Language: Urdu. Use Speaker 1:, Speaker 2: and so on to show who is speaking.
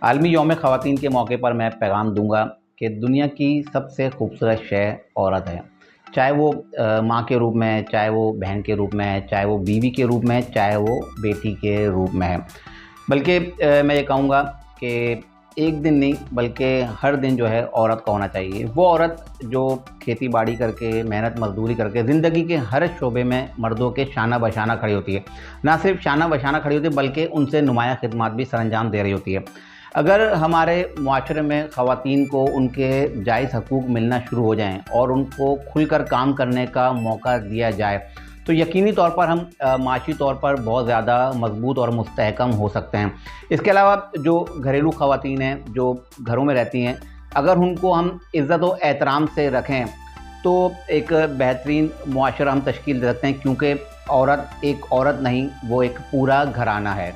Speaker 1: عالمی یوم خواتین کے موقع پر میں پیغام دوں گا کہ دنیا کی سب سے خوبصورت شے عورت ہے، چاہے وہ ماں کے روپ میں ہے، چاہے وہ بہن کے روپ میں ہے، چاہے وہ بیوی کے روپ میں ہے، چاہے وہ بیٹی کے روپ میں ہے۔ بلکہ میں یہ کہوں گا کہ ایک دن نہیں بلکہ ہر دن جو ہے عورت کا ہونا چاہیے۔ وہ عورت جو کھیتی باڑی کر کے، محنت مزدوری کر کے زندگی کے ہر شعبے میں مردوں کے شانہ بشانہ کھڑی ہوتی ہے، نہ صرف شانہ بشانہ کھڑی ہوتی ہے بلکہ ان سے نمایاں خدمات بھی سر انجام دے رہی ہوتی ہے۔ اگر ہمارے معاشرے میں خواتین کو ان کے جائز حقوق ملنا شروع ہو جائیں اور ان کو کھل کر کام کرنے کا موقع دیا جائے تو یقینی طور پر ہم معاشی طور پر بہت زیادہ مضبوط اور مستحکم ہو سکتے ہیں۔ اس کے علاوہ جو گھریلو خواتین ہیں جو گھروں میں رہتی ہیں، اگر ان کو ہم عزت و احترام سے رکھیں تو ایک بہترین معاشرہ ہم تشکیل دے سکتے ہیں، کیونکہ عورت ایک عورت نہیں، وہ ایک پورا گھرانہ ہے۔